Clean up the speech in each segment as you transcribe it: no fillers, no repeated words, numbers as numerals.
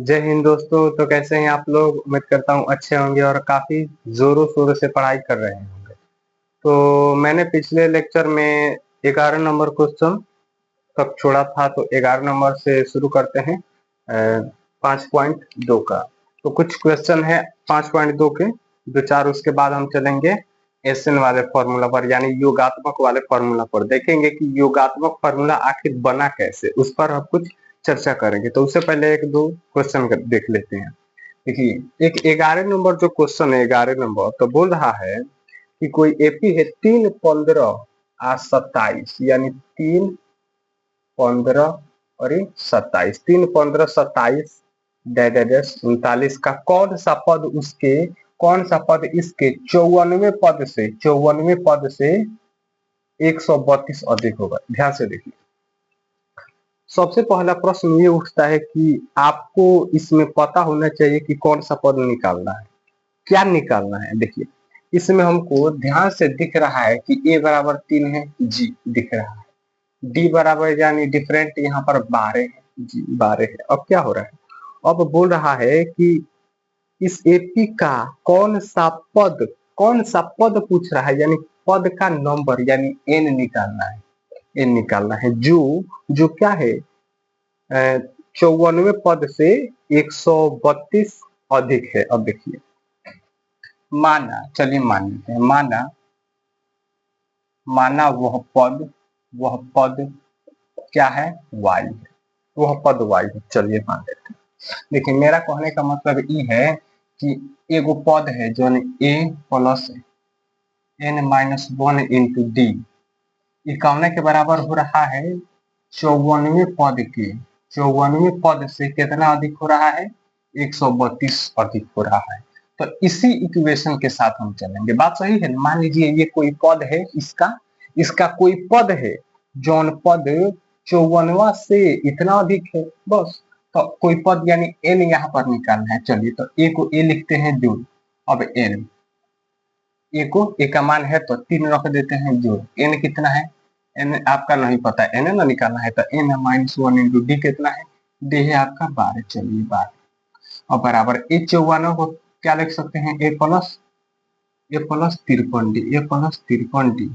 जय हिंद दोस्तों। तो कैसे हैं आप लोग? उम्मीद करता हूँ अच्छे होंगे और काफी जोरों शोरों से पढ़ाई कर रहे होंगे। तो मैंने पिछले लेक्चर में 11 नंबर क्वेश्चन तक छोड़ा था, तो 11 नंबर से शुरू करते हैं 5.2 का। तो कुछ क्वेश्चन है 5.2 के, दो चार उसके बाद हम चलेंगे एसएन वाले फॉर्मूला पर, यानी योगात्मक वाले फॉर्मूला पर। देखेंगे कि योगात्मक फॉर्मूला आखिर बना कैसे, उस पर हम कुछ चर्चा करेंगे। तो उससे पहले एक दो क्वेश्चन देख लेते हैं। देखिए, एक 11 नंबर जो क्वेश्चन है, 11 नंबर तो बोल रहा है कि कोई एपी है 3, 15 और 27, यानी 3, 15 और 27, 3, 15, 27 डैश 39 का कौन सा पद इसके 54वें पद से 132 अधिक होगा। ध्यान से देखिए, सबसे पहला प्रश्न ये उठता है कि आपको इसमें पता होना चाहिए कि कौन सा पद निकालना है, क्या निकालना है। देखिए, इसमें हमको ध्यान से दिख रहा है कि a बराबर 3 है, जी दिख रहा है। डी बराबर यानी डिफरेंट यहाँ पर 12 है, जी 12 है। अब क्या हो रहा है, अब बोल रहा है कि इस एपी का कौन सा पद पूछ रहा है, यानी पद का नंबर, यानी एन निकालना है। एन निकालना है जो जो क्या है, 54वें पद से 132 अधिक है। अब देखिए, चलिए मान लेते हैं, माना वह पद क्या है, y है, वह पद y है। चलिए मान लेते हैं। देखिए, मेरा कहने का मतलब ये है कि एगो पद है जो a plus n-1 into D, ये कौन के बराबर हो रहा है, 54वें पद से कितना अधिक हो रहा है, 132 अधिक हो रहा है। तो इसी इक्वेशन के साथ हम चलेंगे। बात सही है। मान लीजिए ये कोई पद है, इसका कोई पद है, जौन पद 54वां से इतना अधिक है, बस। तो कोई पद यानी एन यहाँ पर निकालना है। चलिए, तो ए को ए लिखते हैं जोड़। अब एन, ए का मान है तो 3 रख देते हैं जोड़। एन कितना है, एन आपका नहीं पता, एन ना निकालना है, तो n-1 इंटू डी कितना है, डी है आपका 12। चलिए 12 और बराबर ए 54 को क्या लिख सकते हैं, ए प्लस 53 डी, ए प्लस 53 डी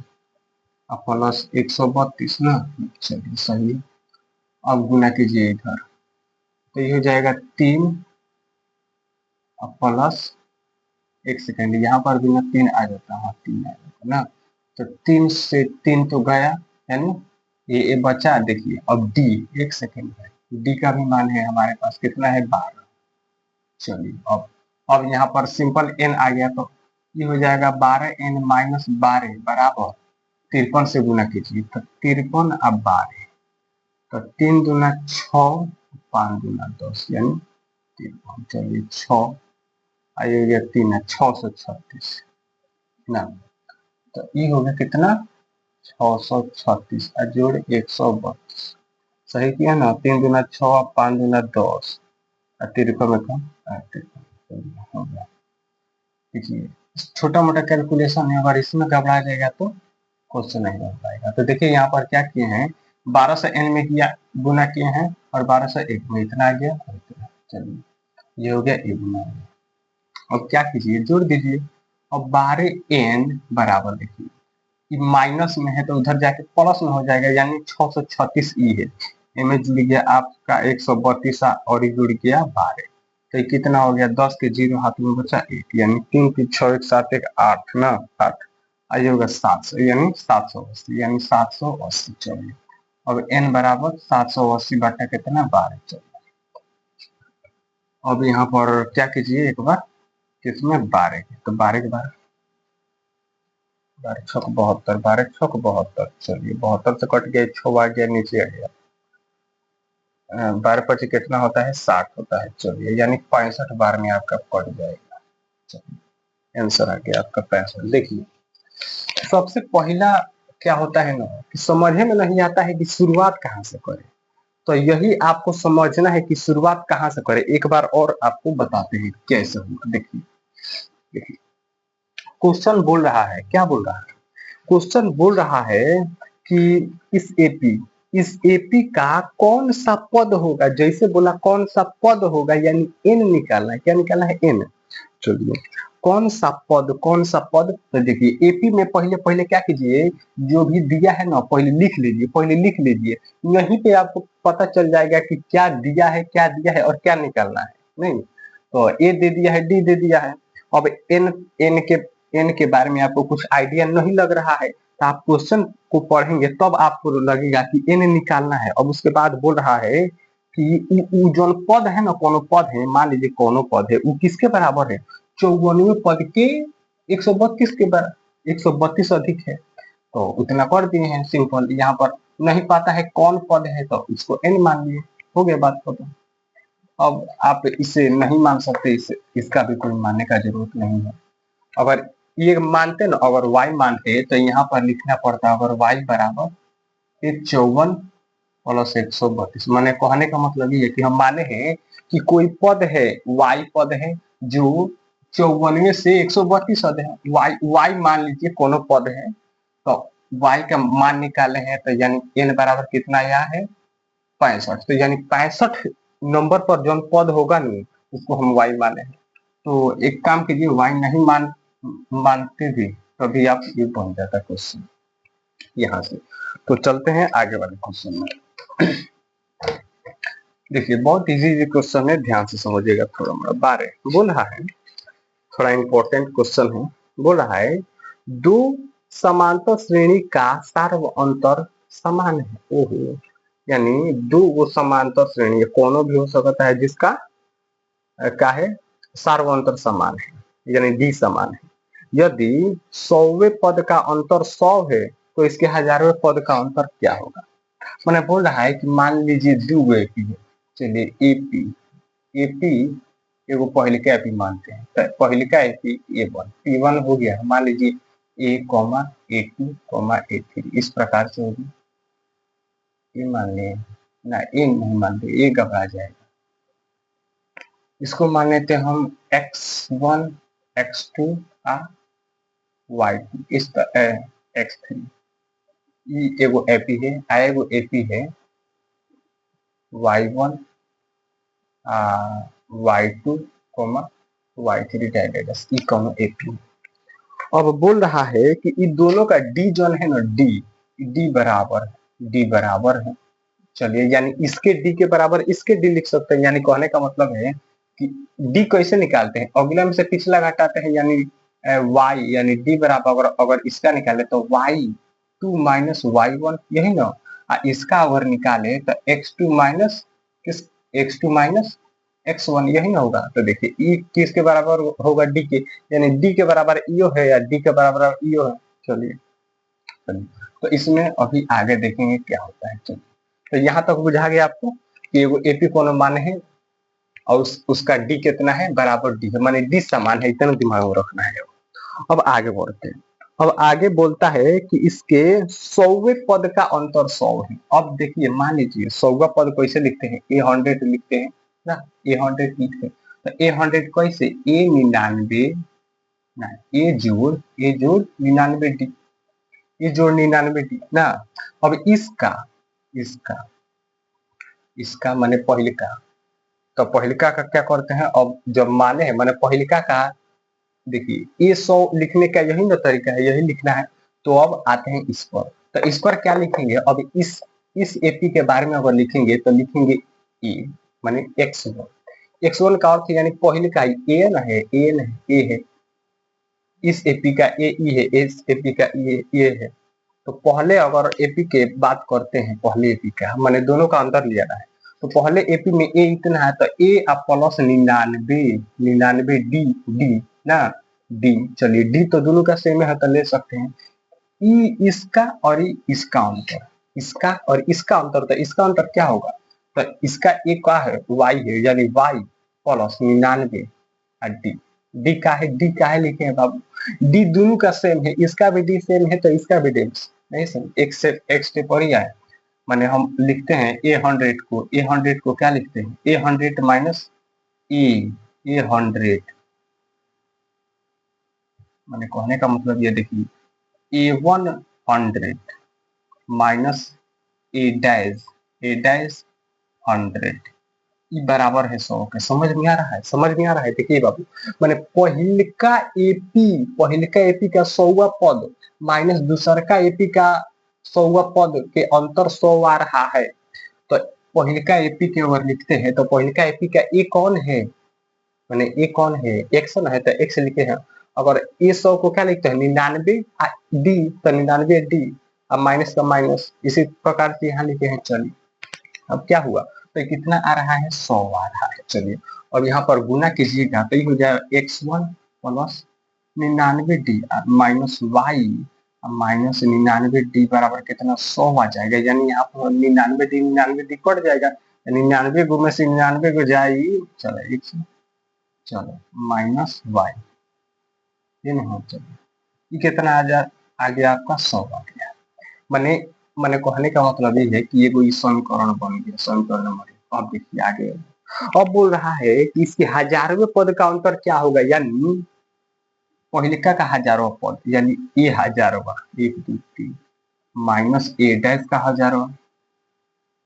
और प्लस 132 ना। चलिए सही है। अब गुना कीजिए इधर, तो ये हो जाएगा 3 और प्लस, एक सेकेंड, यहाँ पर भी ना 3 आ जाता है, 3 आ जाता ना। तो 3 से 3 तो गया, यानी ये बचा। देखिए अब डी, एक सेकेंड है, डी का भी मान है हमारे पास, कितना है, 12। चलिए अब यहाँ पर सिंपल एन आ गया, तो ये हो जाएगा 12n-12 बराबर 53 से गुना कीजिए, तो 53 अब 12, तो 3 दूना 6, 5 दूना 10, यानी 53। चलिए 6 आइए, 3 है 636 ना। तो ये हो गया कितना, 636 जोड़ 132। सही किया ना, 3 दूना 6, 5 दूना 10 और 53 में कम 53 हो गया। देखिए, छोटा मोटा कैलकुलेशन है, अगर इसमें घबरा जाएगा तो क्वेश्चन नहीं बन पाएगा। तो देखिए यहाँ पर क्या किए हैं, 12 से n में किया, गुना किए हैं, और 12 से 1 में इतना आ गया और इतना। चलिए ये हो गया, ए गुना। अब क्या कीजिए, जोड़ दीजिए। अब 12n बराबर, देखिए कि माइनस में है तो उधर जाके प्लस में हो जाएगा, यानी 636 ई है, इमेज जुड़ गया आपका 132 और जुड़ गया 12। तो कितना हो गया, 10 के 0 हाथ में बचा 1, यानी 3 की 6 1 7 1 8 ना, 8 आइए होगा 700, यानी 780, यानी 780। चलिए अब n बराबर 780 बटा कितना, 12। चलिए अब यहाँ पर क्या कीजिए एक बार, किसमें, 12 के, तो 12 के 12, 12 छक 72, 12 छक 72। चलिए 72 से कट गया, 6 आ गया, नीचे आ गया, 12 पची कितना होता है, 60 होता है। चलिए यानी 65 बार में आपका कट जाएगा। चलिए आंसर आ गया आपका 65। देखिए, सबसे पहला क्या होता है ना, कि समझे में नहीं आता है कि शुरुआत कहाँ से करें। तो यही आपको समझना है कि शुरुआत कहाँ से करें। एक बार और आपको बताते हैं कैसे होगा। देखिए देखिए, क्वेश्चन बोल रहा है, क्या बोल रहा है, क्वेश्चन बोल रहा है कि इस एपी का कौन सा पद होगा, जैसे बोला कौन सा पद होगा यानी एन निकालना है। क्या निकालना है? एन। चलिए कौन सा पद, तो देखिए एपी में पहले पहले क्या कीजिए, जो भी दिया है ना पहले लिख लीजिए। यहीं पे आपको पता चल जाएगा कि क्या दिया है और क्या निकालना है। नहीं तो ए दे दिया है, डी दे दिया है। अब एन के बारे में आपको कुछ आइडिया नहीं लग रहा है तो आप क्वेश्चन को पढ़ेंगे तब आपको लगेगा कि एन निकालना है। अब उसके बाद बोल रहा है कि जो पद है ना, कोनो पद है, मान लीजिए कोनो पद है, वो किसके बराबर है? 54वें पद के 132 के बराबर, 132 अधिक है। तो उतना कर दिए हैं सिंपल। यहाँ पर नहीं पता है कौन पद है तो इसको एन मान लिए, हो गया बात खत्म। अब आप इसे नहीं मान सकते, इसका भी कोई मानने का जरूरत नहीं है। अगर ये मानते ना, अगर y मानते तो यहाँ पर लिखना पड़ता, अगर y बराबर 54 प्लस 132। मैंने कहने का मतलब ये है कि हम माने हैं कि कोई पद है, y पद है जो 54 से 132 है। y मान लीजिए कोनो पद है तो y का मान निकाले हैं तो यानी n बराबर कितना आया है? 65। तो यानी 65 नंबर पर जो पद होगा नहीं उसको हम y माने हैं। तो एक काम कीजिए, y नहीं मानते भी तभी आप ये बन जाता क्वेश्चन यहाँ से। तो चलते हैं आगे वाले क्वेश्चन में। देखिए बहुत इजी क्वेश्चन है, ध्यान से समझिएगा। थोड़ा मोड़ा बारे बोल रहा है, थोड़ा इंपॉर्टेंट क्वेश्चन है। बोल रहा है दो समांतर श्रेणी का सार्व अंतर समान है। ओहो, यानी दो वो समांतर श्रेणी कोनो भी हो सकता है जिसका का है सार्व अंतर समान है, यानी डी समान है। यदि 100वें पद का अंतर 100 है तो इसके 1000वें पद का अंतर क्या होगा? मैंने बोल रहा है कि मान लीजिए दो एपी है। चलिए एपी एगो पहले का एपी मानते हैं, तो पहले का एपी ए1 P1 हो गया। मान लीजिए ए कॉमा ए2 कॉमा ए3 इस प्रकार से होगी। ये मान लिए ना, ए नहीं मानते, ए घबरा जाएगा। इसको मान लेते हैं हम x1 x2 y2 इस x3। ये एगो एपी है, एगो एपी है y1 y2 y3 डायरेक्ट ई कौन एपी। अब बोल रहा है कि इन दोनों का डी जो है ना, डी बराबर है। चलिए यानी इसके डी के बराबर इसके डी लिख सकते हैं। यानी कहने का मतलब है कि डी कैसे निकालते हैं, अगला में से पिछला घटाते हैं, यानी y यानी डी बराबर अगर इसका निकाले तो y2 माइनस y1, यही ना। इसका अगर निकाले तो x2 minus x2 minus x1, यही ना होगा। तो देखिए ई किसके बराबर होगा? डी के, यानी डी के बराबर ईओ है या डी के बराबर ईओ है। चलिए तो इसमें अभी आगे देखेंगे क्या होता है। चलिए तो यहाँ तक बुझा गया आपको कि वो एपी कोनो मान है और उसका डी कितना है? बराबर डी है, माने डी समान है। इतना दिमाग में रखना है। अब आगे बढ़ते हैं। अब आगे बोलता है कि इसके 100वें पद का अंतर 100 है। अब देखिए मान लीजिए 100वां पद कैसे लिखते हैं? A100 लिखते हैं ना, A100 लिखते हैं। तो A100 कैसे? A99 ना, ए जोड़ 99 डी, ये जोड़ 99 डी ना। अब इसका माने पहलिका, तो पहलिका का क्या करते हैं? अब जब माने हैं माने पहलिका का, देखिए ये 100 लिखने का यही ना तरीका है, यही लिखना है। तो अब आते हैं इस पर, तो इस पर क्या लिखेंगे? अब इस एपी के बारे में अगर लिखेंगे तो लिखेंगे ए माने x1 का अर्थ यानी पहले का ए ना है, ए है। इस एपी का ए ई है, इस एपी का ए है। तो पहले अगर एपी के बात करते हैं, पहले एपी का माने दोनों का अंतर लिया है। तो पहले एपी में ए इतना है तो ए प्लस 99 डी ना, डी। चलिए डी तो दोनों का सेम है तो ले सकते हैं। ई इसका और इसका अंतर, इसका और इसका अंतर, तो इसका अंतर क्या होगा? तो इसका एक का है वाई है, यानी वाई प्लस 99 डी का है। डी का है लिखे हैं बाबू, डी दोनों का सेम है, इसका भी डी सेम है तो इसका भी डी नहीं सेम, एक स्टेप और ही आए। माने हम लिखते हैं A100 को क्या लिखते हैं? A100 माइनस A100, माने कहने का मतलब ये देखिए A100 माइनस ए डैश 100 बराबर है 100 के। समझ में आ रहा है? समझ में आ रहा है? देखिए बाबू, मैंने पहिलका एपी का 100वां पद माइनस दूसरका एपी का 100वां पद के अंतर 100 आ रहा है। तो पहिलका एपी के अगर लिखते हैं तो पहिलका एपी का ए कौन है, मैंने ए कौन है, एक्स है, तो एक्स लिखे हैं। अगर ए 100 को क्या लिखते हैं 99 डी, तो 99 डी, अब माइनस का माइनस, इसी प्रकार से यहाँ लिखे हैं। चलिए अब क्या हुआ, तो कितना आ रहा है 100 आ रहा है। चलिए अब यहाँ पर गुना कीजिएगा तो ये हो जाएगा x1 plus 99 D minus Y minus 99 D बराबर कितना 100 आ जाएगा। यानी यहाँ पर 99 डी कट जाएगा, 99 में से 99 को जाएगी, चलो x, चलो माइनस वाई, ये नहीं, चलिए ये कितना आ गया आपका 100 आ गया। मैंने कहने का मतलब ये है कि ये कोई समीकरण बन गया, समीकरण नंबर। अब देखिए आगे, अब बोल रहा है कि इसके हजारवें पद का अंतर क्या होगा, यानी पहिलका का हजारवा पद यानी ए हजारवा 1 2 3 माइनस ए डैश का हजारवा,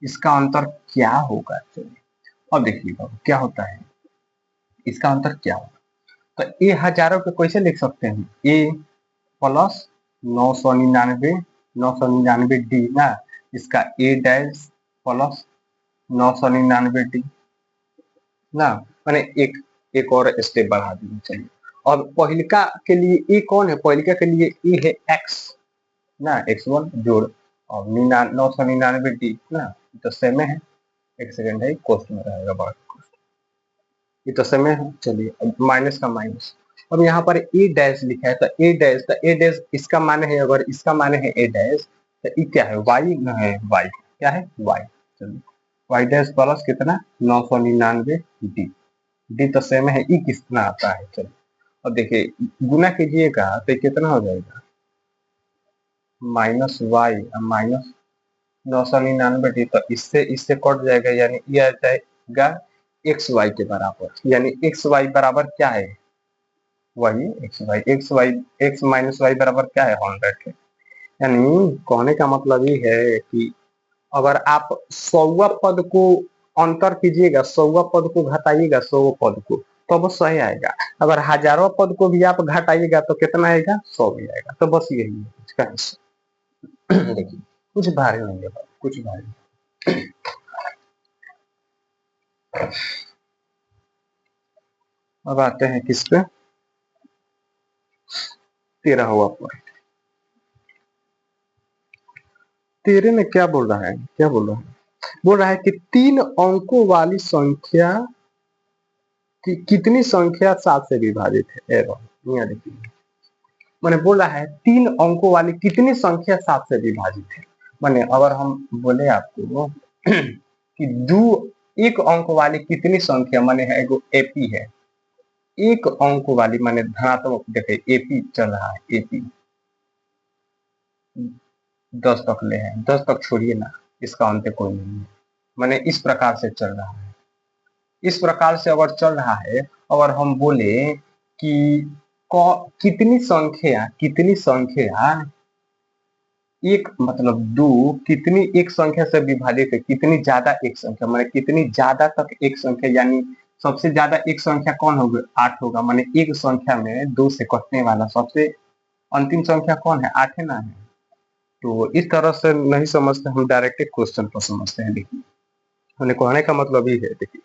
इसका अंतर क्या होगा। चलिए अब देखिएगा क्या होता है, इसका अंतर क्या होगा। तो ए हजारों को कैसे लिख सकते हैं, ए प्लस 999 डी ना, इसका ए डैश प्लस 999 डी ना, मैंने एक और स्टेप बढ़ा दिया। चलिए अब पहिलका के लिए ए कौन है, पहिलका के लिए ए है एक्स ना, x1 जोड़ और 999 डी ना, तो सेम है। एक सेकंड है, कोष्ट में रहेगा बाहर, ये तो सेम है। चलिए अब माइनस का माइनस, अब यहाँ पर ए डैश लिखा है, तो ए डैश इसका मान है, अगर इसका मान है ए डैश तो ये क्या है, वाई है, वाई क्या है, वाई। चलिए वाई डैश प्लस कितना 999 डी, डी तो सेम है, ई कितना आता है। चलिए अब देखिए गुना कीजिएगा तो कितना हो जाएगा, माइनस वाई माइनस 999 डी, तो इससे कट जाएगा, यानी ये आ जाएगा एक्स वाई के बराबर। यानी एक्स वाई बराबर क्या है, वही एक्स माइनस वाई बराबर क्या है 100 है। यानी कहने का मतलब ये है कि अगर आप 100वां पद को अंतर कीजिएगा, 100वां पद को घटाइएगा 100 पद को, तो बस सही आएगा। अगर हजारों पद को भी आप घटाइएगा तो कितना आएगा, 100 भी आएगा। तो बस यही है इसका आंसर। देखिए कुछ भारी नहीं है, कुछ भारी। अब आते हैं किस पे, 13वां पॉइंट। 13 में क्या बोल रहा है, बोल रहा है कि 3 अंकों वाली संख्या कि कितनी संख्या 7 से विभाजित है। यहाँ देखिए मैंने बोला है 3 अंकों वाली कितनी संख्या 7 से विभाजित है। मैंने अगर हम बोले आपको कि एक अंक वाली कितनी संख्या, माने है एगो एपी है, एक अंक वाली माने धनात्मक, देखे एपी चल रहा है, एपी 10 तक ले हैं, 10 तक छोड़िए ना, इसका अंत कोई नहीं है, माने इस प्रकार से चल रहा है। इस प्रकार से अगर चल रहा है, अगर हम बोले कि कितनी संख्या एक मतलब 2 कितनी एक संख्या से विभाजित है, कितनी ज्यादा एक संख्या, माने कितनी ज्यादा तक एक संख्या, यानी सबसे ज्यादा एक संख्या कौन होगा, 8 होगा। माने एक संख्या में 2 से कटने वाला सबसे अंतिम संख्या कौन है, 8 है ना है। तो इस तरह से नहीं समझते हम, डायरेक्ट क्वेश्चन पर समझते हैं। देखिए मैंने कहने का मतलब ये है, देखिए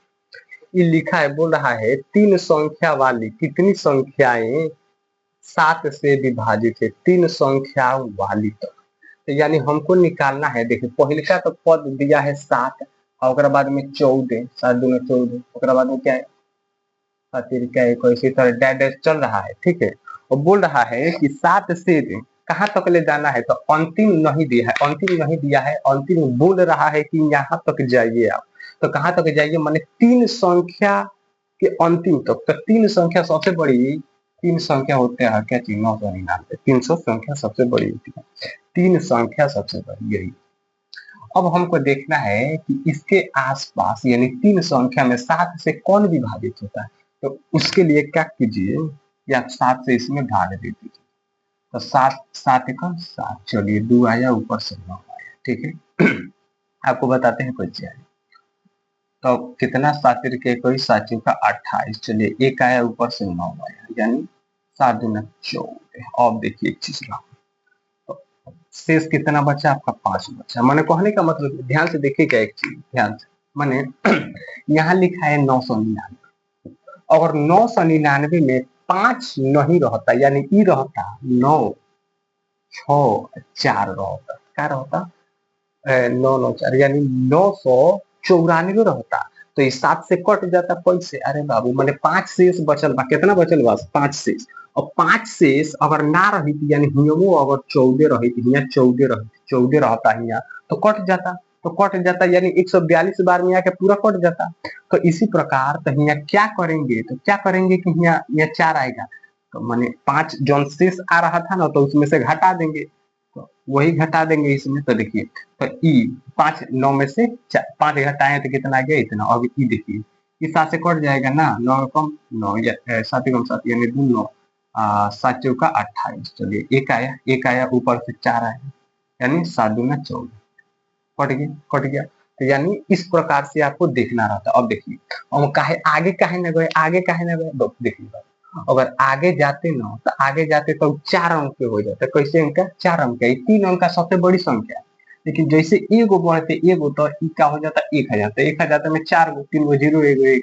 ये लिखा है, बोल रहा है 3 संख्या वाली कितनी संख्याएं 7 से विभाजित है, 3 संख्या वाली तक। तो यानी हमको निकालना है, देखिए पहले का तो पद दिया है 7 और बाद में 14, 7 दूनी 14, और बाद में क्या है 7 इसी तरह डैश चल रहा है, ठीक है। और बोल रहा है कि 7 से कहाँ तक ले जाना है, तो अंतिम नहीं दिया है, अंतिम बोल रहा है कि यहाँ तक जाइए आप। तो कहाँ तक जाइए, माने 3 संख्या के अंतिम तक। तो 3 संख्या सबसे बड़ी, 3 संख्या होते हैं क्या चीज, 999, 300 संख्या सबसे बड़ी होती है, 3 संख्या सबसे बड़ी यही। अब हमको देखना है कि इसके आसपास यानी 3 संख्या में 7 से कौन विभाजित होता है। तो उसके लिए क्या कीजिए, या 7 से इसमें भाग दे दीजिए, तो 7 7 का 7, चलिए 2 आया, ऊपर से 9 आया, ठीक है। आपको बताते हैं क्वेश्चन। तो कितना 7 7 का 28, चलिए एक आया ऊपर से 9 आया, यानी 7 दूना 14। अब देखिए एक चीज ना, तो शेष कितना बचा आपका 5 बचा। मैंने कहने का मतलब ध्यान से देखिएगा एक चीज, ध्यान से मैंने यहाँ लिखा है 999। अगर 999 में 5 नहीं रहता, यानी ई रहता 9 6 4 रहता, क्या रहता 9 9 4, यानी 994 रहता। तो इस 7 से कट जाता कैसे, अरे बाबू मैंने 5 शेष बचल बा, कितना बचल बा 5 शेष। और 5 शेष अगर ना रही यानी हियो अगर 14 रही, यहाँ 14 रही, 14 रहता यहाँ, तो कट जाता, तो कट जाता यानी 142 बार में आके पूरा कट जाता। तो इसी प्रकार तो यहाँ क्या करेंगे, तो क्या करेंगे कि यहाँ 4 आएगा, तो मैंने 5 जौन शेष आ रहा था ना, तो उसमें से घटा देंगे, तो वही घटा देंगे इसमें। तो देखिए तो ई 5 9 में से 5 घटाए तो कितना आ गया इतना। अब ई देखिए इस 7 से कट जाएगा ना, 9 कम 9 या 7 कम 7 यानी 2 9 7 चौका 28। चलिए एक आया ऊपर से 4 आया, यानी 7 दूना 14, कट गया। तो यानी इस प्रकार से आपको देखना रहता। अब देखिए हम काहे आगे काहे न गए, आगे काहे न गए, देखिए अगर आगे जाते ना, तो आगे जाते तो 4 अंक के हो जाते। कैसे अंक का 4 अंक है, 3 अंक का सबसे बड़ी संख्या है। लेकिन जैसे एगो बढ़ते एगो, तो ई का हो जाता 1 आ जाता, 1 आ जाता में 4 गो, 3 गो 0 एगो 1,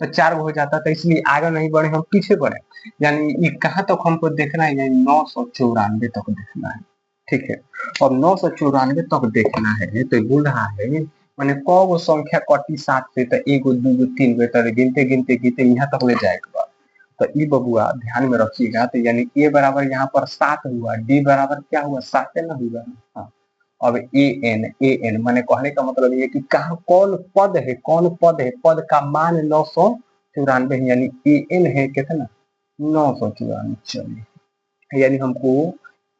तो 4 गो हो जाता। तो इसलिए आगे नहीं बढ़े, हम पीछे बढ़े। यानी ये कहाँ तक हमको देखना है, यानी 994 तक देखना है, ठीक है। और 994 तक देखना है, तो बोल रहा है मैंने कौ संख्या कटी 7 से, तो एगो 2 गो 3 गो, तो गिनते गिनते गिनते यहाँ तक ले जाएगा। तो ई बबुआ ध्यान में रखिएगा। तो यानी ए बराबर यहाँ पर 7 हुआ, डी बराबर क्या हुआ 7 ना हुआ। हाँ। अब ए एन मैंने कहने का मतलब ये कि कहा कौन पद है, कौन पद है, पद का मान 994 है, यानी ए एन है कितना 994। चलिए यानी हमको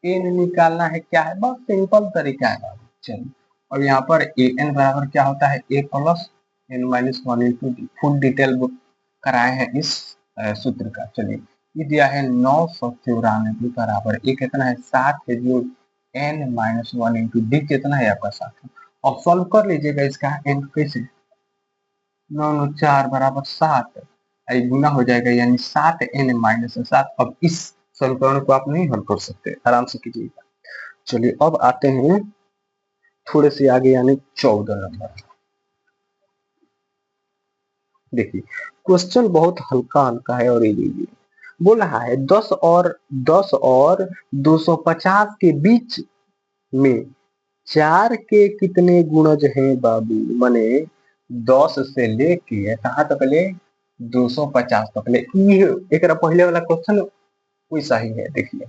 एन निकालना है, क्या है बहुत सिंपल तरीका है बाबू। चलिए और यहाँ पर ए एन बराबर क्या होता है a plus n minus 1 into d. Full detail book कराए हैं इस सूत्र का। चलिए ये दिया है 994 बराबर ए कितना है 7 है, जो एन माइनस 1 इंटू डी कितना है आपका 7। और सॉल्व कर लीजिएगा इसका एन कैसे, 9 9 4 बराबर 7, गुना हो जाएगा यानी 7 एन माइनस 7। अब इस समीकरण को आप नहीं हल कर सकते, आराम से कीजिएगा। चलिए अब आते हैं थोड़े से आगे, यानी 14 नंबर। देखिए क्वेश्चन बहुत हल्का हल्का है और इजी बोल रहा है 10 और 250 के बीच में 4 के कितने गुणज हैं बाबू। माने 10 से लेके कहाँ तक ले 250 तक ले। एक पहले वाला क्वेश्चन वैसा ही है। देखिए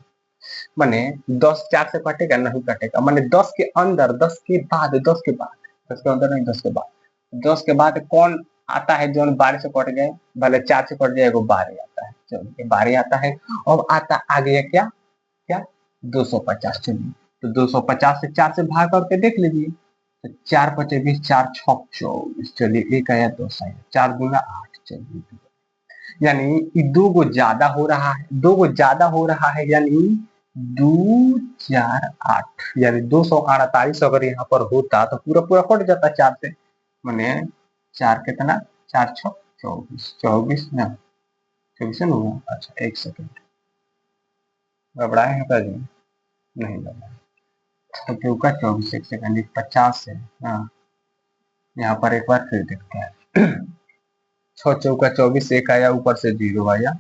माने 10 4 से कटेगा नहीं कटेगा, माने 10 के अंदर 10 के बाद 10 के बाद 10 के अंदर नहीं 10 के बाद 10 के बाद कौन आता है जो 12 से कट जाए, भले 4 से कट जाए वो 12 आता है। चलिए 12 आता है। अब आता आगे क्या क्या 250। चलिए तो 250 से 4 से भाग करके देख लीजिए, तो 4 पचे 20, 4 छक 24। चलिए एक आया 2 आया, 4 दूना 8। चलिए यानी 2 गो ज्यादा हो रहा है, 2 गो ज्यादा हो रहा है, यानी 2 4 8, यानी 248 अगर यहाँ पर होता तो पूरा पूरा कट जाता 4 से। मैंने 4 कितना 4 छक 24, 24 ना 24 ना हुआ। अच्छा एक सेकेंड घबराए हैं का जी, नहीं घबराए। तो क्यों का 24 एक सेकेंड 50 है। हाँ यहाँ पर एक बार फिर देखते हैं 6 चौका 24, एक आया ऊपर से 0 आया।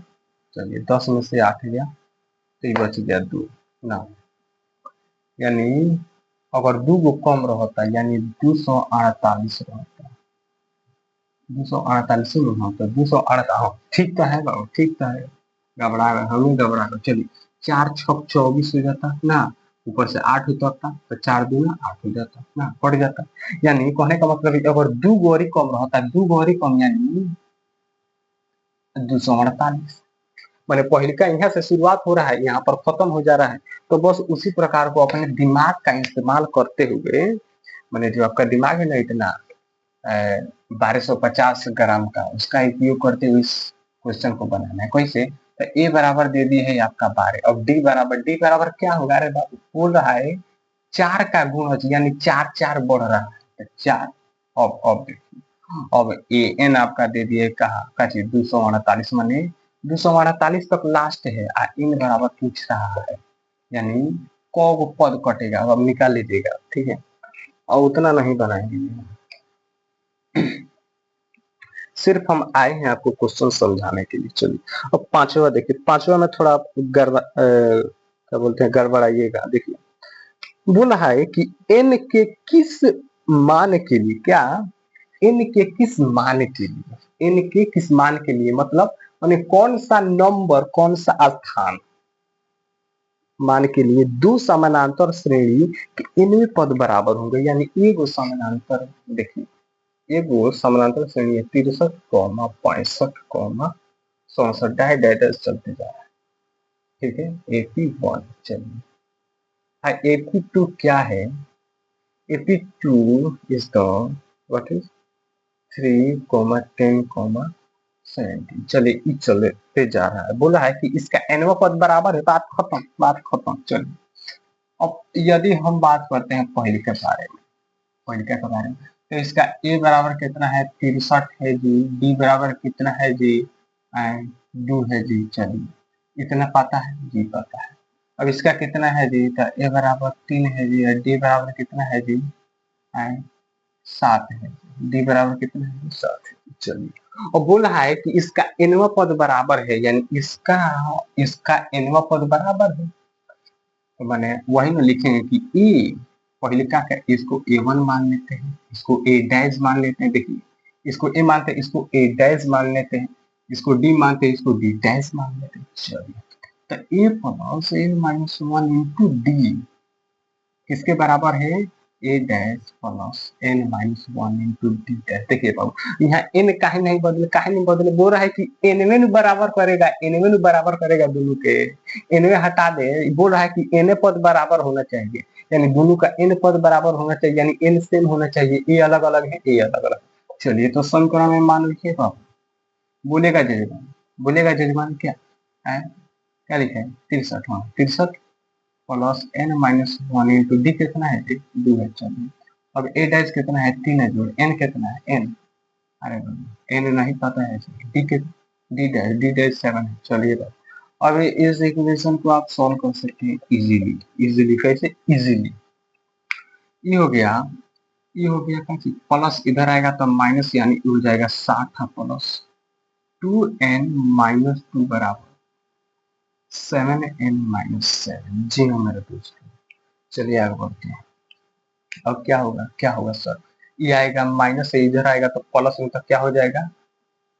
चलिए 10 में से 8 गया, तो ये बच गया 2 ना, यानी अगर 2 गो कम रहता यानी 248 रहता, 248 में हो तो 248। ठीक तो है बाबू, ठीक तो है, घबरा गए हमें, घबरा गए। चलिए 4 छक 24 हो जाता ना, ऊपर से 8 उतरता तो 4 दूना 8 हो जाता ना, कट जाता। यानी कहने का मतलब अगर 2 गोरी कम रहता, 2 गोरी कम यानी 248। मैंने पहले का यहाँ से शुरुआत हो रहा है, यहाँ पर खत्म हो जा रहा है। तो बस उसी प्रकार को अपने दिमाग का इस्तेमाल करते हुए, मैंने जो आपका दिमाग है ना इतना 1250 ग्राम का, उसका उपयोग करते हुए इस क्वेश्चन को बनाना है। कैसे, तो ए बराबर दे दिए है आपका 12। अब डी बराबर क्या होगा, अरे बाबू बोल रहा है 4 का गुण यानी 4 4 बढ़ रहा है, 4। अब देखिए, अब ए एन आपका दे दिए कहा का चीज 248 माने 248 तक लास्ट है आ इन बराबर पूछ रहा है, यानी क को पद कटेगा, अब निकाल लीजिएगा, ठीक है। और उतना नहीं बनाएंगे, सिर्फ हम आए हैं आपको क्वेश्चन समझाने के लिए। चलिए अब पांचवा देखिए, पांचवा में थोड़ा आप क्या बोलते हैं गड़बड़ाइएगा। देखिए बोला है कि n के किस मान के लिए, क्या n के किस मान के लिए, n के किस मान के लिए मतलब माने कौन सा नंबर, कौन सा स्थान मान के लिए दो समानांतर श्रेणी के nवें पद बराबर होंगे, यानी एगो समानांतर, देखिए एगो समानांतर श्रेणी है 63, 65, 67 डायरेक्ट चलते जा रहा है, ठीक है। AP1 चलिए, हाँ AP2 क्या है, AP2 is the what is 3, 10, 17। चलिए ये चलते जा रहा है, बोला है कि इसका nवां पद बराबर है, बात खत्म, बात खत्म। चलिए अब यदि हम बात करते हैं पहले के बारे में, पहले के बारे में, तो इसका a बराबर कितना है 63 है जी, b बराबर कितना है जी 2 है जी। चलिए इतना पता है जी, पता है। अब इसका कितना है जी, तो a बराबर 3 है जी, और d बराबर कितना है जी 7 है, d बराबर कितना है 7 है। चलिए और बोल रहा है कि इसका nवां पद बराबर है, यानी इसका nवां पद बराबर है, तो मैंने वही में लिखेंगे कि ए पहले क्या है, इसको A1 मान लेते हैं, इसको A डैश मान लेते हैं, देखिए इसको A मानते हैं, इसको A डैश मान लेते हैं, इसको D मानते हैं, इसको D डैश मान लेते हैं। चलिए तो A plus A-1 into D किसके बराबर है, A dash plus N-1 into D dash. देखिए बाबू यहाँ N काहे नहीं बदले, बोल रहा है कि N बराबर करेगा, N बराबर करेगा दोनों के, N हटा दे, बोल रहा है कि N पद बराबर होना चाहिए, यानी दोनों का N पद बराबर होना चाहिए, यानी N सेम होना चाहिए, A अलग अलग है, A अलग अलग। चलिए तो समीकरण में मान लिखिए बाबू, बोलेगा जजमान क्या है, क्या लिखा है 63, हाँ 63 प्लस N-1 इंटू D कितना है 2 है। चलिए अब A डैश कितना है 3 है, जोड़ N कितना है N, अरे N नहीं पता है, D डैश 7 है। चलिए अब इस इक्वेशन को आप सॉल्व कर सकते हैं इजीली कैसे, इजीली ये हो गया क्या चीज, प्लस इधर आएगा तो माइनस, यानी हो जाएगा 60 प्लस 2n-2 बराबर 7n-7। जी हाँ मेरे दोस्त, चलिए आगे बढ़ते हैं। अब क्या होगा सर, ये आएगा माइनस से इधर आएगा तो प्लस में, तो क्या हो जाएगा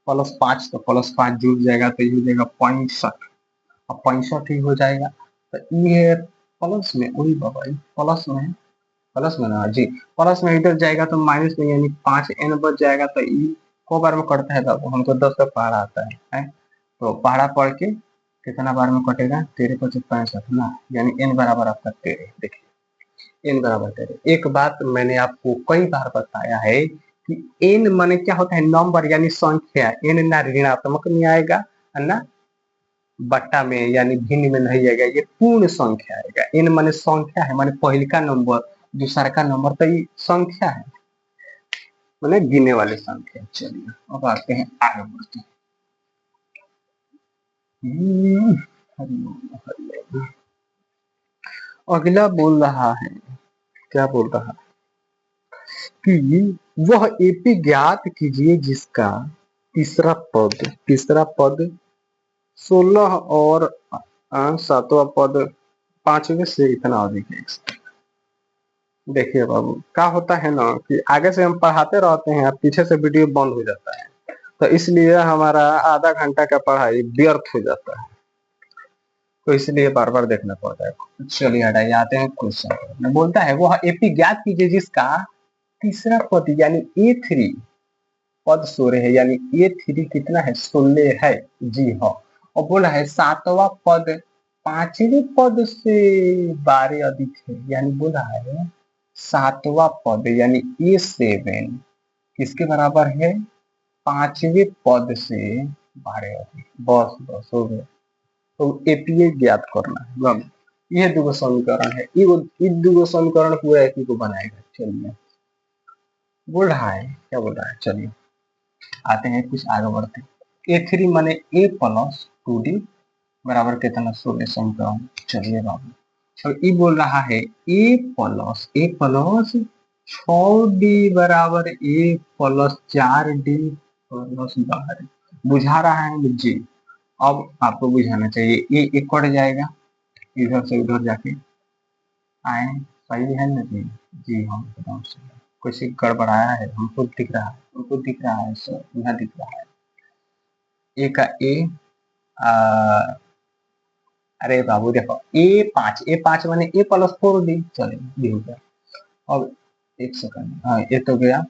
+5, तो +5 जुड़ जाएगा तो ये हो जाएगा 65, अब 65 ही हो जाएगा, तो ये प्लस में, वही बाबा प्लस में ना जी, प्लस में इधर जाएगा तो माइनस में, यानी 5n बच जाएगा, तो ये को बार में कटता है बाबू, हमको 10 तक पहाड़ा आता है, तो पहाड़ा पढ़ के कितना बार में कटेगा 13 × 65 ना, यानी n बराबर आपका 13। देखिए n बराबर 13। एक बात मैंने आपको कई बार बताया है कि n माने क्या होता है, नंबर यानी संख्या, n ना ऋणात्मक में आएगा ना बट्टा में यानी भिन्न में नहीं आएगा, ये पूर्ण संख्या आएगा। n माने संख्या है, माने पहले का नंबर दूसरा का नंबर, तो ये संख्या है, माने गिने वाले संख्या। चलिए अब आते हैं आगे बढ़ते हैं। अगला बोल रहा है, क्या बोल रहा है कि वह एपी ज्ञात कीजिए जिसका तीसरा पद 16 और 7वां पद 5वें से इतना अधिक है। देखिए बाबू क्या होता है ना कि आगे से हम पढ़ाते रहते हैं, पीछे से वीडियो बंद हो जाता है, तो इसलिए हमारा आधा घंटा का पढ़ाई व्यर्थ हो जाता है, तो इसलिए बार बार देखना पड़ता है। चलिए हटाइए, आते हैं क्वेश्चन। बोलता है वह एपी ज्ञात कीजिए जिसका तीसरा पद यानी A3 पद 16 है, यानी A3 कितना है 16 है, जी हाँ। और बोला है 7वां पद 5वें पद से 12 अधिक है, यानी बोला है 7वां पद यानी A7 किसके बराबर है 5वें पद से 12 अधिक। बस हो गया, तो एपीए ज्ञात करना है बस, यह दो समीकरण है, ये दो समीकरण पूरा एक ही को बनाएगा। चलिए बोल रहा है, क्या बोल रहा है, चलिए आते हैं कुछ आगे बढ़ते हैं। A3 माने A प्लस 2D बराबर कितना 16 समीकरण। चलिए बाबू, अब ये बोल रहा है A प्लस 6D बराबर A प्लस 4D प्लस 12 बुझा रहा है जी। अब आपको बुझाना चाहिए, ये एक कट जाएगा इधर से उधर जाके आए, सही है ना जी। जी हाँ एकदम सही। कुछ गड़बड़ाया है, हमको दिख रहा है, हमको दिख रहा है सर, यहाँ दिख रहा है ए का ए। आ, अरे बाबू देखो ए5 माने ए प्लस 4D, चले ये हो गया। अब एक सेकंड, हाँ ये तो गया,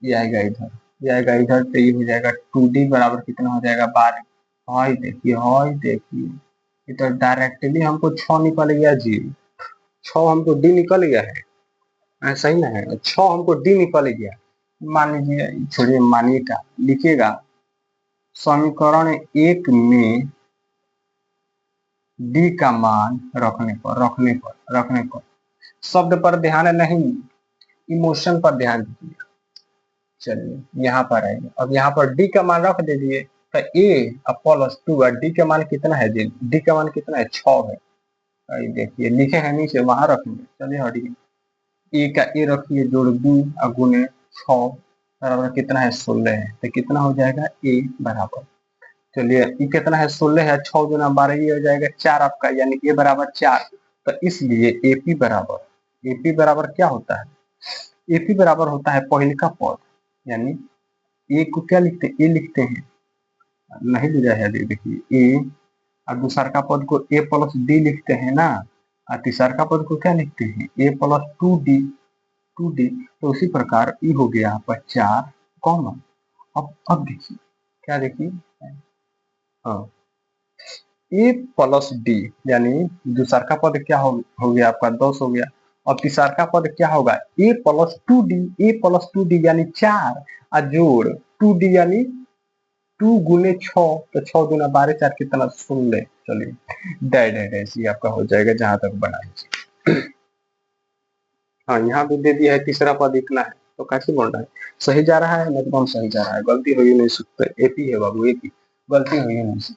ये आएगा इधर, ये आएगा इधर, तो ये हो जाएगा 2D बराबर कितना हो जाएगा 12। हाई देखिए इधर डायरेक्टली हमको 6 निकल गया जी, 6 हमको डी निकल गया है, ऐसा ही ना है, 6 हमको डी निकल गया। मान लीजिए, छोड़िए मानिएगा, लिखिएगा समीकरण 1 में डी का मान रखने पर शब्द पर ध्यान नहीं, इमोशन पर ध्यान दीजिए। चलिए यहाँ पर आइए, अब यहाँ पर डी का मान रख दीजिए, तो ए प्लस 2 और डी का मान कितना है जी, डी का मान कितना है 6 है। देखिए लिखे हैं नीचे, वहां रखेंगे। चलिए हटिए, ए का ए रखिए जोड़ बी और गुने 6 बराबर कितना है 16 है, तो कितना हो जाएगा ए बराबर, चलिए ये कितना है 16 है, 6 गुना 12 ये हो जाएगा 4 आपका, यानी ए बराबर 4। तो इसलिए एपी बराबर क्या होता है, एपी बराबर होता है पहले का पद, यानी ए को क्या लिखते हैं, ए लिखते हैं, नहीं लिखा है देखिए ए, और दूसरा का पद को ए प्लस डी लिखते हैं ना, और तीसरा का पद को क्या लिखते हैं ए प्लस 2D। तो उसी प्रकार ई हो गया आपका 4 कॉमन। अब देखिए क्या, देखिए हाँ ए प्लस डी, यानी दूसरा का पद क्या हो गया आपका 10 हो गया, और तीसरा का पद क्या होगा ए प्लस 2D यानी 4 और जोड़ 2D यानी 2 गुने 6, तो 6 गुना 12 4 कितना 16। चलिए डैड ऐसी आपका हो जाएगा जहां तक बना है। हाँ यहाँ भी दे दिया है तीसरा पद इतना है, तो कैसे बोल रहा है, सही जा रहा है, एकदम सही जा रहा है, गलती हो ही नहीं सकती, एपी है बाबू एपी, गलती हो ही नहीं सकती।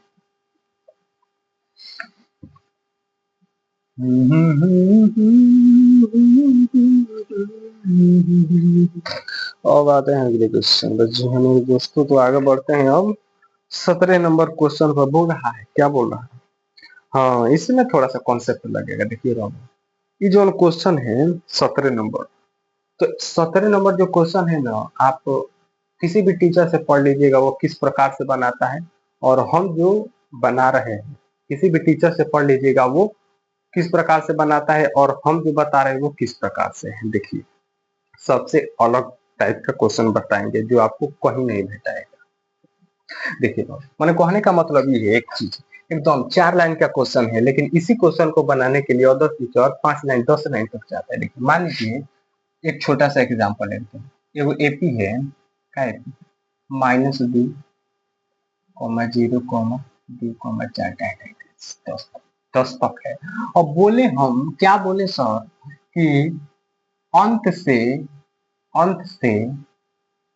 अब आते हैं अगले क्वेश्चन पर। जी हाँ मेरे दोस्तों, तो आगे बढ़ते हैं अब 17 नंबर क्वेश्चन पर। बोल रहा है, क्या बोल रहा है, हाँ इसमें थोड़ा सा कॉन्सेप्ट लगेगा। देखिए बाबू, ये जो क्वेश्चन है 17 नंबर, तो 17 नंबर जो क्वेश्चन है ना, आप किसी भी टीचर से पढ़ लीजिएगा वो किस प्रकार से बनाता है, और हम जो बना रहे हैं किसी भी टीचर से पढ़ लीजिएगा वो किस प्रकार से बनाता है, और हम जो बता रहे हैं वो किस प्रकार से है। देखिए सबसे अलग टाइप का क्वेश्चन बताएंगे जो आपको कहीं नहीं भेटाएगा। देखिए मैंने कहने का मतलब ये है, एक चीज एकदम 4 लाइन का क्वेश्चन है, लेकिन इसी क्वेश्चन को बनाने के लिए अदर टीचर 5 लाइन 10 लाइन तक जाता है। देखिए मान लीजिए एक छोटा सा एग्जांपल लेते हैं, एगो एपी है, क्या एपी -2, 0, 2, 4 10 तक है। और बोले हम क्या बोले सर कि अंत से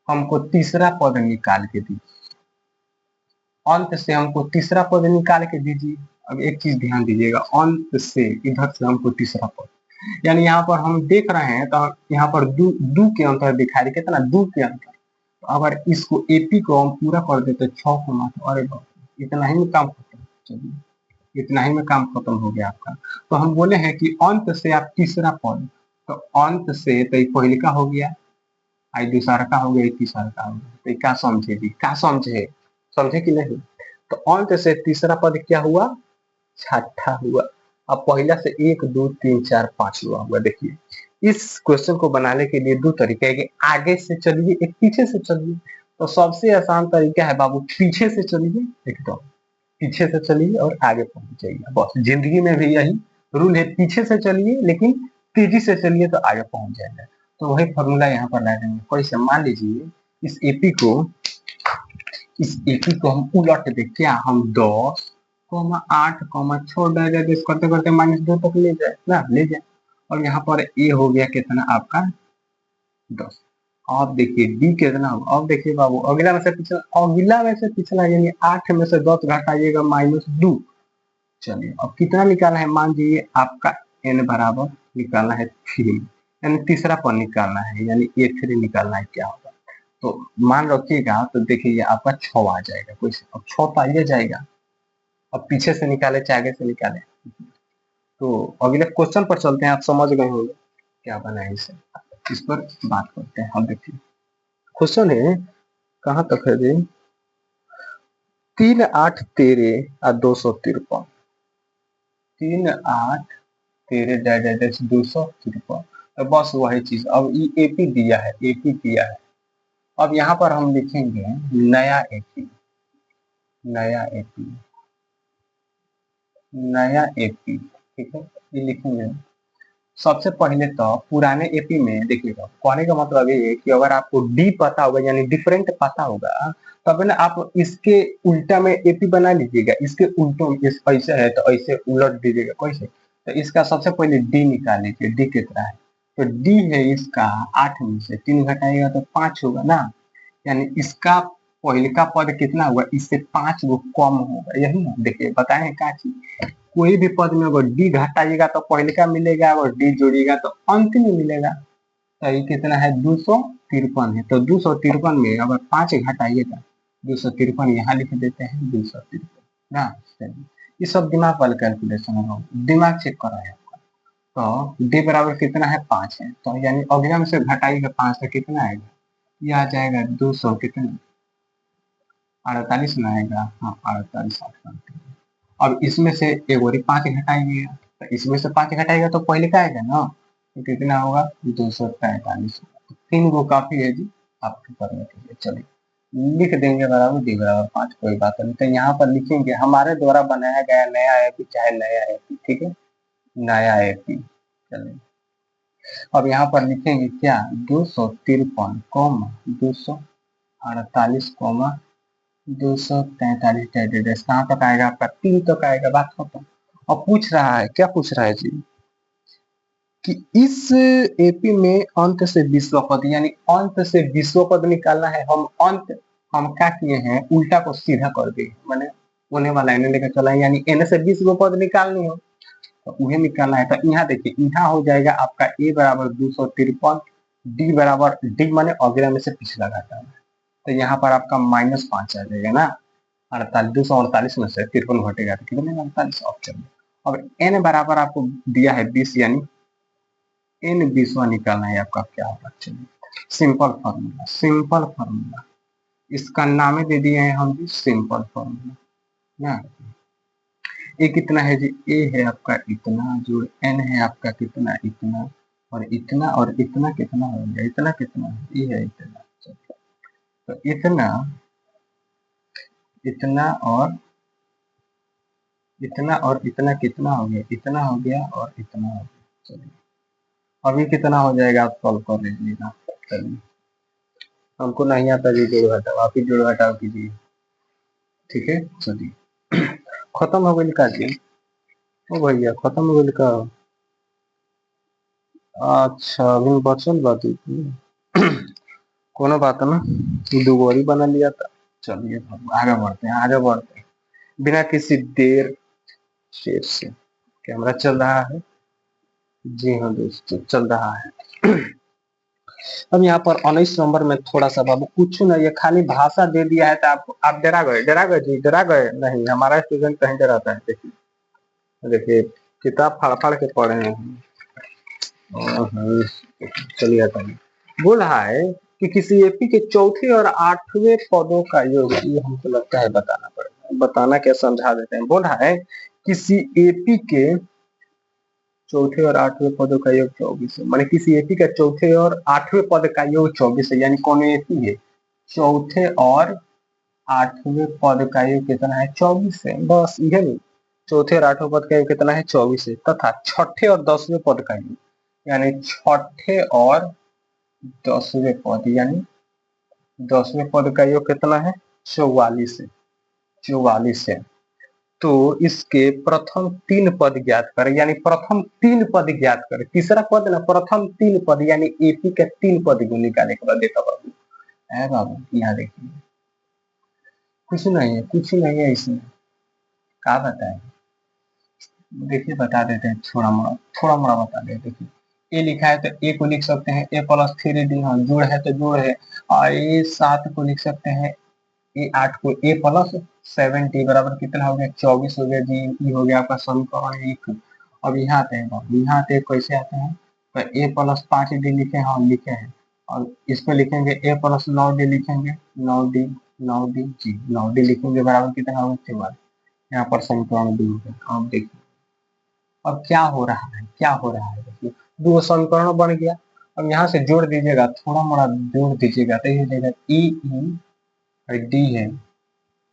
हमको तीसरा पद निकाल के दीजिए, अंत से हमको तीसरा पद निकाल के दीजिए। अब एक चीज ध्यान दीजिएगा, अंत से इधर से हमको तीसरा पद, यानी यहाँ पर हम देख रहे हैं तो यहाँ पर दू के अंतर दिखाई दे, कितना 2 के अंतर। तो अगर इसको एपी को हम पूरा कर देते 6 को मात्र, अरे बाप इतना ही में काम खत्म। चलिए इतना ही में काम खत्म हो गया आपका। तो हम बोले हैं कि अंत से आप तीसरा पद, तो अंत से तो पहले का हो गया, आई दूसरा का हो गया, तीसरा का हो गया, तो क्या समझे जी, क्या समझे कि नहीं। तो अंत से तीसरा पद क्या हुआ, छठा हुआ। अब पहला से 1 2 3 4 5 हुआ। देखिए इस क्वेश्चन को बनाने के लिए 2 तरीके है, कि आगे से चलिए एक पीछे से चलिए। तो सबसे आसान तरीका है बाबू, पीछे से चलिए, एकदम पीछे से चलिए और आगे पहुंच जाइए। बस जिंदगी में भी यही रूल है, पीछे से चलिए लेकिन तेजी से चलिए तो आगे पहुंच जाएगा। तो वही फॉर्मूला यहाँ पर लगाएंगे। कैसे, मान लीजिए इस एपी को हम उलट दे, क्या हम 10, 8, छोड़ देंगे, करते करते -2 तक ले जाए। और यहाँ पर ए हो गया कितना आपका 10, अब देखिए डी कितना होगा, अब देखिए बाबू अगला में से पिछला, अगला में से पिछला यानी 8 में से 10 घटाइएगा -2। चलिए अब कितना निकालना है, मान लीजिए आपका n बराबर निकालना है 3, यानी तीसरा पद निकालना है, यानी A3 निकालना है, क्या होगा। तो मान रखिएगा तो देखिए ये आपका 6 आ जाएगा, कोई अब 6 तो आइए जाएगा। अब पीछे से निकाले चाहे आगे से निकाले। तो अगले क्वेश्चन पर चलते हैं, आप समझ गए होंगे क्या बना है इसे, इस पर बात करते हैं। अब देखिए क्वेश्चन है, कहाँ तक है जी, 3 8 13 और 253, 3 8 13 253, तो बस वही चीज। अब ये एपी दिया है, एपी दिया है। अब यहाँ पर हम लिखेंगे नया एपी, नया एपी, नया एपी, ठीक है, ये लिखेंगे। सबसे पहले तो पुराने एपी में देखिएगा, कहने का मतलब ये है कि अगर आपको डी पता होगा यानी डिफरेंट पता होगा, तब ना आप इसके उल्टा में एपी बना लीजिएगा, इसके उल्टों में ऐसे है तो ऐसे उलट दीजिएगा कैसे। तो इसका सबसे पहले डी निकाल लीजिए, डी कितना है, तो डी है इसका 8 में से 3 घटाएगा तो 5 होगा ना, यानी इसका पहले का पद कितना होगा, इससे 5 गो कम होगा, यही ना। देखिए बताए क्या चीज, कोई भी पद में अगर डी घटाइएगा तो पहले का मिलेगा, अगर डी जोड़िएगा तो अंतिम में मिलेगा। तो ये कितना है, 253 है। तो 253 में अगर 5 घटाइएगा, 253 यहाँ लिख देते हैं 253 ना। चलिए ये सब दिमाग वाले कैलकुलेशन है, दिमाग चेक कर रहे हैं आपका। तो डी बराबर कितना है, 5 है, तो यानी अगला में से घटाइएगा 5 से कितना आएगा, ये आ जाएगा 200 कितना, 48 में आएगा, हाँ 48। अब इसमें से एक और 5 घटाइएगा, तो इसमें से 5 घटाएगा तो पहले का आएगा ना, तो कितना होगा 243 होगा। तो 3 गो काफी है जी आपके करने के लिए। चलिए लिख देंगे बराबर डी बराबर 5, कोई बात नहीं। तो यहाँ पर लिखेंगे हमारे द्वारा बनाया गया नया एपी, चाहे नया एपी, ठीक है, नया एपी। चलिए अब यहाँ पर लिखेंगे क्या, 253 248 243 कहाँ तक आएगा आपका, 3 तक आएगा, बात खत्म। अब पूछ रहा है, क्या पूछ रहा है जी, कि इस एपी में अंत से विश्व पद, यानी अंत से विश्व पद निकालना है। हम अंत, हम क्या किए हैं, उल्टा को सीधा कर दिए, मैंने होने वाला एन लेकर चला, यानी एन से 20 गो पद निकालनी हो तो उन्हें निकालना है। तो यहाँ देखिए, यहाँ हो जाएगा आपका ए बराबर 253, डी बराबर, डी माने अगला में से पिछला घटाना है, तो यहाँ पर आपका -5 आ जाएगा ना। 48, 248 में से 53 घटेगा तो कितने, 48 ऑप्शन में। अब एन बराबर आपको दिया है 20, यानी एन 20वां निकालना है आपका, क्या होगा। चलिए सिंपल फॉर्मूला, सिंपल फॉर्मूला, इसका नाम दे दिए हैं हम भी सिंपल फॉर्मूला ना। ए कितना है जी, ए है आपका इतना, जो एन है आपका कितना, इतना, और इतना, और इतना कितना हो गया, इतना कितना है, ए है इतना। तो इतना, इतना और इतना और इतना कितना हो गया, इतना हो गया और इतना हो गया। चलिए अभी कितना हो जाएगा, आप सॉल्व कर लीजिएगा। चलिए हमको नहीं आता जी जोड़ घटाओ, आप ही जोड़ घटाओ कीजिए, ठीक है। चलिए खत्म हो गई का जी, ओ भैया खत्म हो गई का, अच्छा अभी बचल बात कोनो बात ना, दुगोरी बना लिया था। चलिए आगे बढ़ते हैं, आगे बढ़ते हैं बिना किसी देर शेर से। कैमरा चल रहा है, जी हाँ दोस्तों चल रहा है। अब यहाँ पर 19 नंबर में थोड़ा सा बाबू कुछ ना, ये खाली भाषा दे दिया है तो आप डरा गए, डरा गए जी, डरा गए नहीं, हमारा स्टूडेंट कहीं डराता है। देखिए देखिए किताब फाड़ फाड़ के पढ़े हैं। चलिए हटाइए, बोल रहा है कि किसी एपी के चौथे और 8वें पदों का योग, ये हमको लगता है बताना पड़ेगा, बताना क्या समझा देते हैं। बोल रहा है किसी एपी के चौथे और 8वें पदों का योग 24 है, माने किसी एपी का चौथे और 8वें पद का योग 24 है, यानी कौन एपी है, चौथे और 8वें पद का योग कितना है, 24 है, बस यह नहीं। चौथे और 8वें पद का योग कितना है, 24 है, तथा छठे और 10वें पद का योग, यानी छठे और 10वें पद, यानी 10वें पद का योग कितना है, 44 है, 44 है। तो इसके प्रथम 3 पद ज्ञात करें, यानी प्रथम 3 पद ज्ञात करें। तीसरा पद ना, प्रथम 3 पद यानी एपी के 3 पद को निकालने के बाद देता बाबू है बाबू। यहाँ देखिए कुछ नहीं है इसमें, क्या बताए, देखिए बता देते हैं, थोड़ा मोड़ा बता देते। देखिए ए लिखा है तो ए को लिख सकते हैं ए प्लस 3d, हाँ जोड़ है तो जोड़ है। और ए 7 को लिख सकते हैं ए 8 को ए प्लस 7t बराबर कितना हो गया 24 हो गया जी। ये हो गया आपका समीकरण 1। अब यहाँ आते हैं बाबू, यहाँ आते हैं कैसे आते हैं, तो ए प्लस 5d लिखे, हाँ लिखे हैं। और इसको लिखेंगे ए प्लस 9d लिखेंगे, 9d जी 9d लिखेंगे बराबर कितना होगा 44। यहाँ पर समीकरण 2 हो गया। अब देखिए अब क्या हो रहा है, देखिए 2 समीकरण बन गया। अब यहाँ से जोड़ दीजिएगा, थोड़ा मोड़ा जोड़ दीजिएगा तो ये हो जाएगा ई और डी है।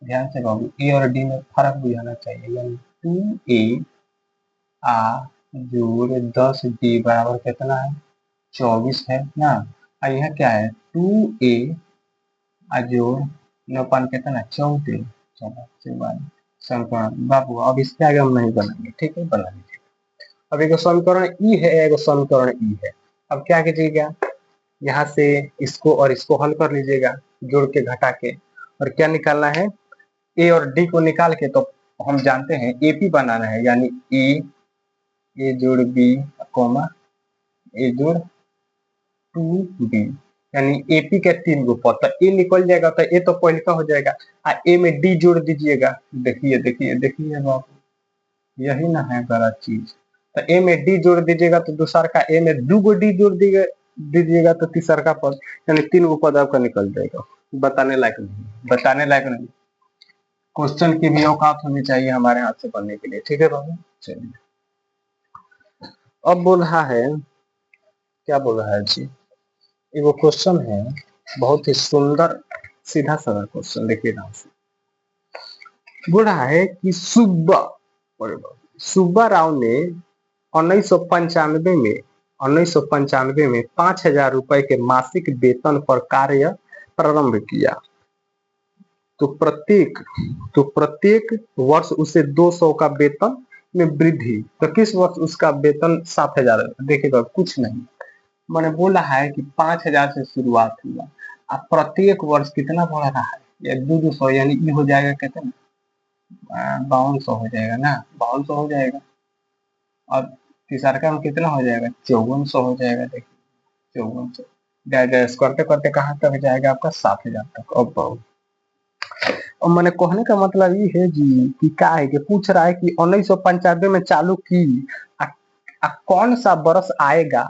ध्यान से बाबू ए और डी में फर्क बुझाना चाहिए, यानी 2a आ जोड़ 10d बराबर कितना है 24 है ना। और यह क्या है 2a जोड़ 9 कितना 14। चलो समीकरण बाबू अब इसके आगे हम नहीं बनाएंगे, ठीक है बना लीजिए। अब एक समीकरण ई है, एक समीकरण ई है। अब क्या कीजिएगा, यहाँ से इसको और इसको हल कर लीजिएगा जोड़ के घटा के, और क्या निकालना है ए और डी को निकाल के। तो हम जानते हैं एपी बनाना है, यानी ए जोड़ बी कोमा ए जोड़ 2b, यानी एपी के 3 गो पद, तो ए निकल जाएगा तो ए तो पहले का हो जाएगा। ए में डी जोड़ दीजिएगा, देखिए बाबू यही ना है गलत चीज। तो ए में डी जोड़ दीजिएगा तो दूसरा का ए में 2 गो डी जोड़ दीजिएगा तो तीसरा का पद, यानी 3 गो पद आपका निकल जाएगा। बताने लायक नहीं, क्वेश्चन की भी औकात होनी चाहिए हमारे हाथ से बनने के लिए, ठीक है बाबू। चलिए अब बोल रहा है, क्या बोल रहा है जी, एगो क्वेश्चन है बहुत ही सुंदर सीधा साधा क्वेश्चन, देखिए नाम से बोल रहा है कि सुब्बा राव ने 1995 में 5,000 रुपए के मासिक वेतन पर कार्य प्रारंभ किया। तो प्रत्येक वर्ष उसे 200 का वेतन में वृद्धि, तो किस वर्ष उसका वेतन 7,000। देखिएगा कुछ नहीं, मैंने बोला है कि 5,000 से शुरुआत हुआ, अब प्रत्येक वर्ष कितना बढ़ रहा है, या 200, यानी ये हो जाएगा कितना 5200 हो जाएगा ना, 5200 हो जाएगा। और तीसरा में कितना हो जाएगा 5400 हो जाएगा। देखिए 5400 डैश करते करते कहाँ तक जाएगा आपका 7,000 तक। अब मैंने कहने का मतलब ये है जी कि क्या है कि पूछ रहा है कि 1995 में चालू की, कौन सा बरस आएगा